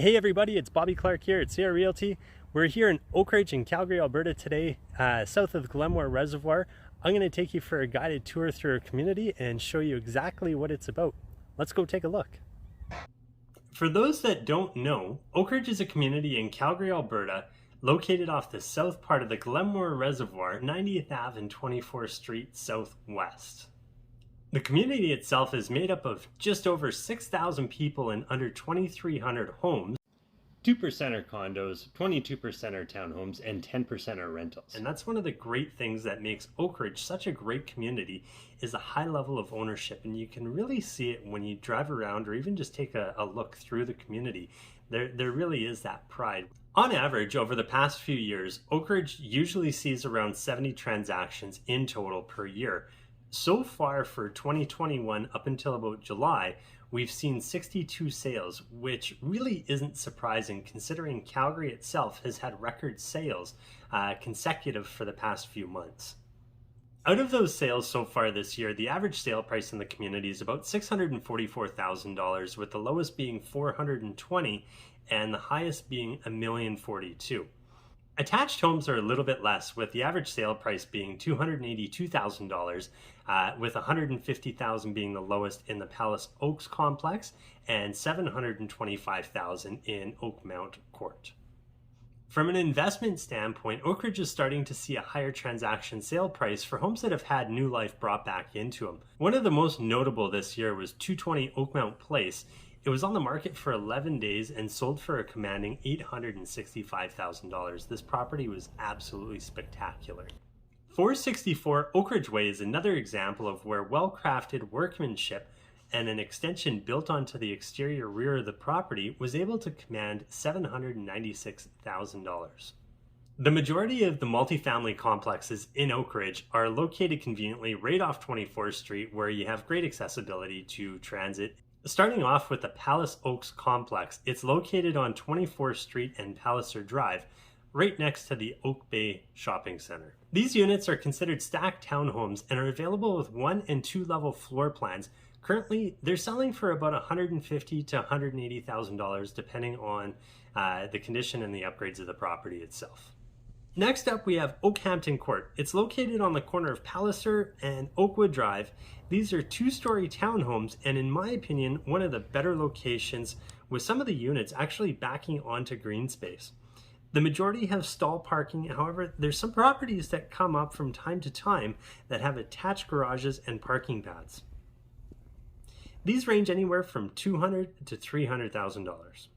Hey everybody, it's Bobby Clark here at CR Realty. We're here in Oakridge in Calgary, Alberta today, south of Glenmore Reservoir. I'm going to take you for a guided tour through our community and show you exactly what it's about. Let's go take a look. For those that don't know, Oakridge is a community in Calgary, Alberta, located off the south part of the Glenmore Reservoir, 90th Ave and 24th Street Southwest. The community itself is made up of just over 6,000 people and under 2,300 homes. 2% are condos, 22% are townhomes, and 10% are rentals. And that's one of the great things that makes Oakridge such a great community is a high level of ownership. And you can really see it when you drive around or even just take a look through the community. There really is that pride. On average, over the past few years, Oakridge usually sees around 70 transactions in total per year. So far for 2021 up until about July, we've seen 62 sales, which really isn't surprising considering Calgary itself has had record sales consecutive for the past few months. Out of those sales so far this year, the average sale price in the community is about $644,000, with the lowest being $420,000 and the highest being $1,042,000. Attached homes are a little bit less, with the average sale price being $282,000, with $150,000 being the lowest in the Palace Oaks complex and $725,000 in Oakmount Court. From an investment standpoint, Oakridge is starting to see a higher transaction sale price for homes that have had new life brought back into them. One of the most notable this year was 220 Oakmount Place. It was on the market for 11 days and sold for a commanding $865,000. This property was absolutely spectacular. 464 Oakridge Way is another example of where well-crafted workmanship and an extension built onto the exterior rear of the property was able to command $796,000. The majority of the multifamily complexes in Oakridge are located conveniently right off 24th Street, where you have great accessibility to transit. Starting off with the Palace Oaks complex, it's located on 24th Street and Palliser Drive, right next to the Oak Bay Shopping Center. These units are considered stacked townhomes and are available with 1 and 2 level floor plans. Currently, they're selling for about $150,000 to $180,000 depending on the condition and the upgrades of the property itself. Next up, we have Oakhampton Court. It's located on the corner of Palliser and Oakwood Drive. These are 2-story townhomes, and in my opinion, one of the better locations, with some of the units actually backing onto green space. The majority have stall parking. However, there's some properties that come up from time to time that have attached garages and parking pads. These range anywhere from $200,000 to $300,000.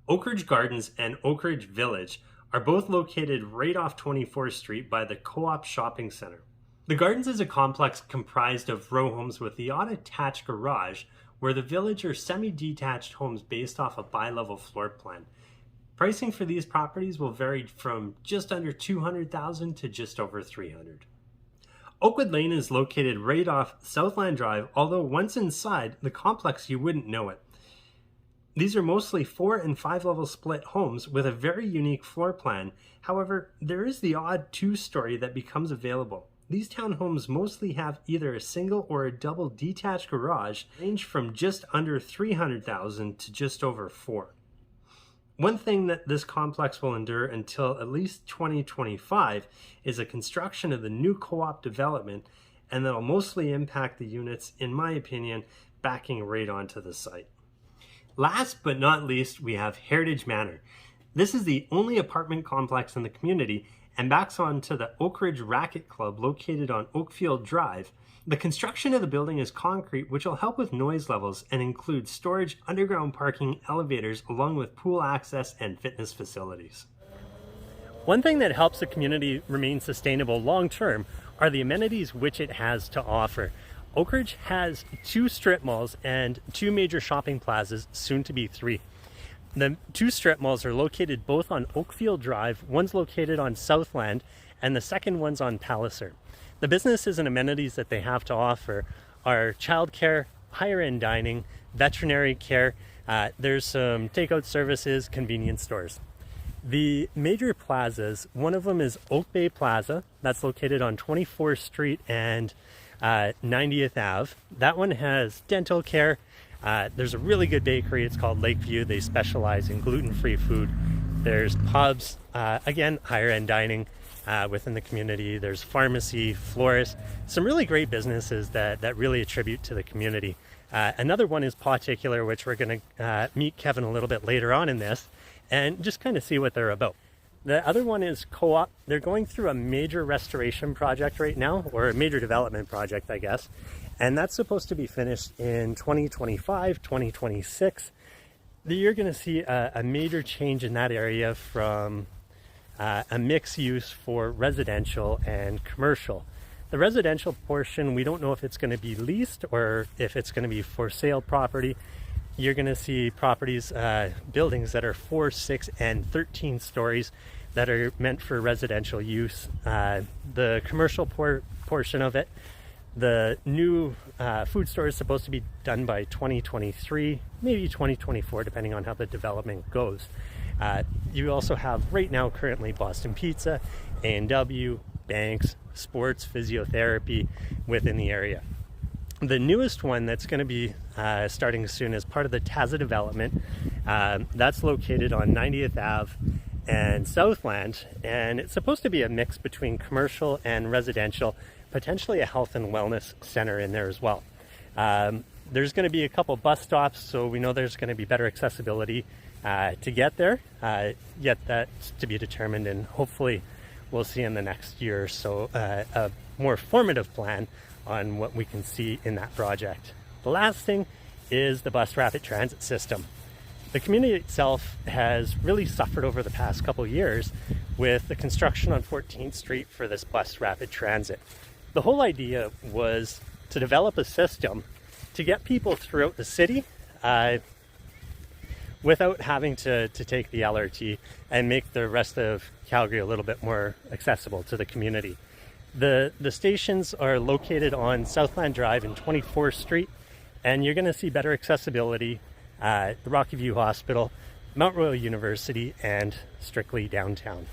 Oakridge Gardens and Oakridge Village are both located right off 24th Street by the Co-op Shopping Center. The Gardens is a complex comprised of row homes with the odd attached garage, where the Village are semi-detached homes based off a bi-level floor plan. Pricing for these properties will vary from just under $200,000 to just over $300,000. Oakwood Lane is located right off Southland Drive, although once inside the complex you wouldn't know it. These are mostly 4 and 5 level split homes with a very unique floor plan. However, there is the odd 2-story that becomes available. These townhomes mostly have either a single or a double detached garage, range from just under $300,000 to just over $400,000. One thing that this complex will endure until at least 2025 is a construction of the new co-op development, and that'll mostly impact the units, in my opinion, backing right onto the site. Last but not least, we have Heritage Manor. This is the only apartment complex in the community and backs onto the Oakridge Racquet Club located on Oakfield Drive. The construction of the building is concrete, which will help with noise levels and includes storage, underground parking, elevators, along with pool access and fitness facilities. One thing that helps the community remain sustainable long-term are the amenities which it has to offer. Oakridge has 2 strip malls and 2 major shopping plazas, soon to be 3. The 2 strip malls are located both on Oakfield Drive. One's located on Southland and the second one's on Palliser. The businesses and amenities that they have to offer are childcare, higher end dining, veterinary care. There's some takeout services, convenience stores. The major plazas, one of them is Oak Bay Plaza. That's located on 24th Street and 90th Ave. That one has dental care, There's a really good bakery. It's called Lakeview. They specialize in gluten-free food. There's pubs, again, higher end dining within the community. There's pharmacy, florists, some really great businesses that really attribute to the community. Another one is Particular, which we're going to meet Kevin a little bit later on in this and just kind of see what they're about. The other one is Co-op. They're going through a major restoration project right now, or a major development project, I guess. And that's supposed to be finished in 2025, 2026. You're going to see a major change in that area from a mixed use for residential and commercial. The residential portion, we don't know if it's going to be leased or if it's going to be for sale property. You're going to see properties, buildings that are 4, 6, and 13 stories that are meant for residential use. The commercial portion of it, the new food store is supposed to be done by 2023, maybe 2024, depending on how the development goes. You also have right now currently Boston Pizza, A&W, banks, sports, physiotherapy within the area. The newest one that's going to be starting soon is part of the Taza development. That's located on 90th Ave and Southland, and it's supposed to be a mix between commercial and residential, potentially a health and wellness center in there as well. There's going to be a couple bus stops, so we know there's going to be better accessibility to get there. Yet that's to be determined, and hopefully we'll see in the next year or so a more formative plan on what we can see in that project. The last thing is the bus rapid transit system. The community itself has really suffered over the past couple years with the construction on 14th Street for this bus rapid transit. The whole idea was to develop a system to get people throughout the city without having to take the LRT and make the rest of Calgary a little bit more accessible to the community. The stations are located on Southland Drive and 24th Street, and you're going to see better accessibility at the Rocky View Hospital, Mount Royal University, and strictly downtown.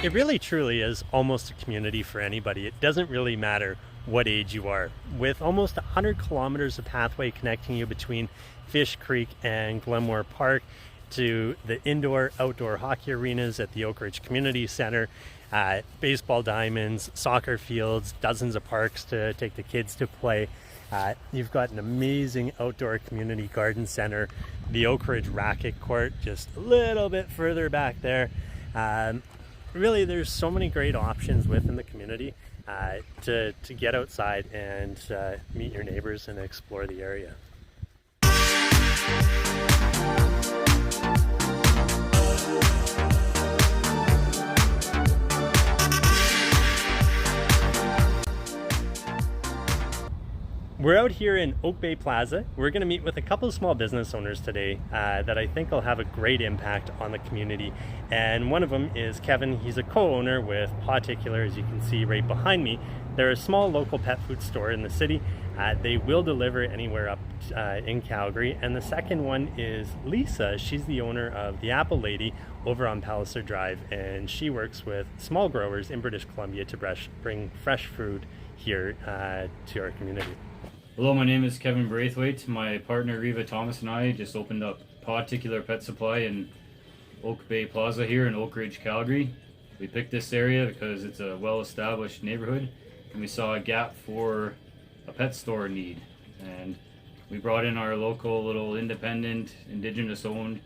It really truly is almost a community for anybody. It doesn't really matter what age you are. With almost 100 kilometers of pathway connecting you between Fish Creek and Glenmore Park to the indoor-outdoor hockey arenas at the Oakridge Community Center, baseball diamonds, soccer fields, dozens of parks to take the kids to play. You've got an amazing outdoor community garden center, the Oakridge Racket Court just a little bit further back there. Really, there's so many great options within the community to get outside and meet your neighbors and explore the area. We're out here in Oak Bay Plaza. We're going to meet with a couple of small business owners today that I think will have a great impact on the community. And one of them is Kevin. He's a co-owner with Particular, as you can see right behind me. They're a small local pet food store in the city. They will deliver anywhere up in Calgary. And the second one is Lisa. She's the owner of the Apple Lady over on Palliser Drive, and she works with small growers in British Columbia to bring fresh food here to our community. Hello, my name is Kevin Braithwaite. My partner Reva Thomas and I just opened up Particular Pet Supply in Oak Bay Plaza here in Oakridge, Calgary. We picked this area because it's a well-established neighborhood and we saw a gap for a pet store need. And we brought in our local little independent, indigenous-owned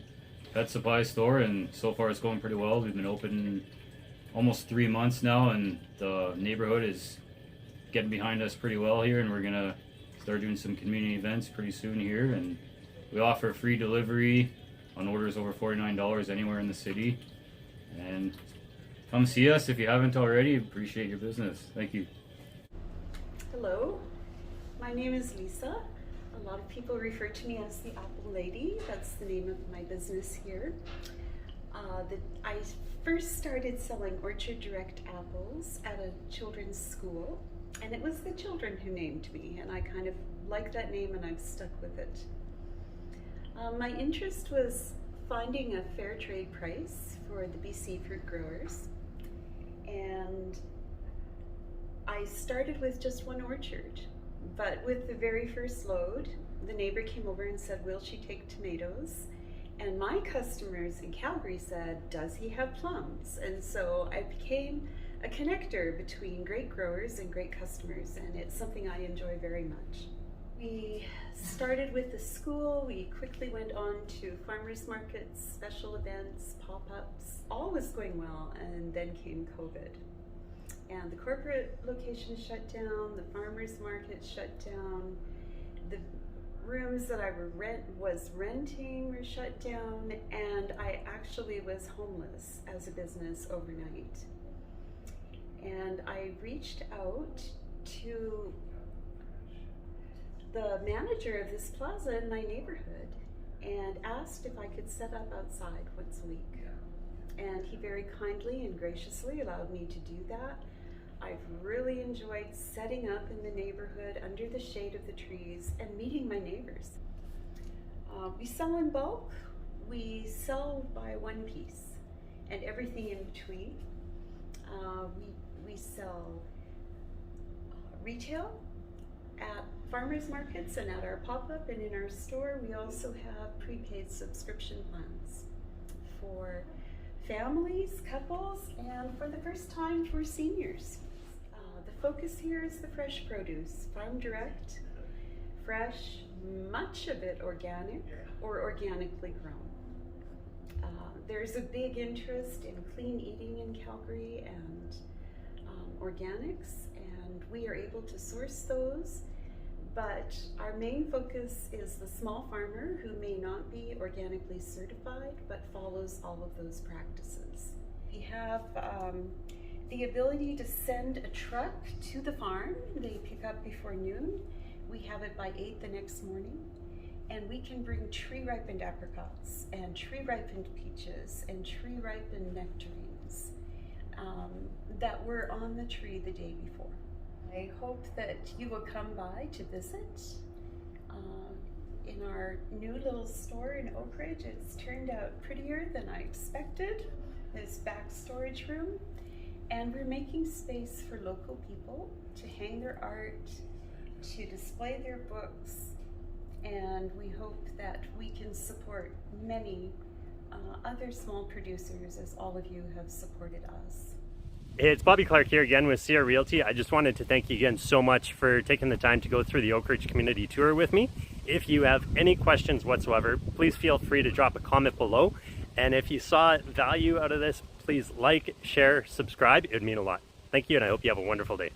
pet supply store, and so far it's going pretty well. We've been open almost 3 months now, and the neighborhood is getting behind us pretty well here, and we're gonna start doing some community events pretty soon here. And we offer free delivery on orders over $49 anywhere in the city. And come see us if you haven't already. Appreciate your business. Thank you. Hello, my name is Lisa. A lot of people refer to me as the Apple Lady. That's the name of my business here. I first started selling Orchard Direct apples at a children's school, and it was the children who named me, and I kind of liked that name and I've stuck with it. My interest was finding a fair trade price for the BC fruit growers, and I started with just one orchard, but with the very first load, the neighbor came over and said, "Will she take tomatoes?" And my customers in Calgary said, "Does he have plums?" And so I became a connector between great growers and great customers, and it's something I enjoy very much. We started with the school, we quickly went on to farmers markets, special events, pop-ups. All was going well, and then came COVID. And the corporate location shut down, the farmers market shut down, the rooms that I was renting were shut down, and I actually was homeless as a business overnight. And I reached out to the manager of this plaza in my neighborhood and asked if I could set up outside once a week. And he very kindly and graciously allowed me to do that. I've really enjoyed setting up in the neighborhood under the shade of the trees and meeting my neighbors. We sell in bulk, we sell by one piece, and everything in between. We sell retail at farmers markets and at our pop-up, and in our store we also have prepaid subscription plans for families, couples, and for the first time for seniors. The focus here is the fresh produce, farm direct, fresh, much of it organic or organically grown. There's a big interest in clean eating in Calgary and organics, and we are able to source those, but our main focus is the small farmer who may not be organically certified but follows all of those practices. We have the ability to send a truck to the farm. They pick up before noon. We have it by 8 the next morning. And we can bring tree-ripened apricots and tree-ripened peaches and tree-ripened nectarines that were on the tree the day before. I hope that you will come by to visit. In our new little store in Oakridge, it's turned out prettier than I expected. This back storage room. And we're making space for local people to hang their art, to display their books, and we hope that we can support many other small producers as all of you have supported us. Hey, it's Bobby Clark here again with Sierra Realty. I just wanted to thank you again so much for taking the time to go through the Oakridge community tour with me. If you have any questions whatsoever, please feel free to drop a comment below. And if you saw value out of this, please like, share, subscribe. It would mean a lot. Thank you, and I hope you have a wonderful day.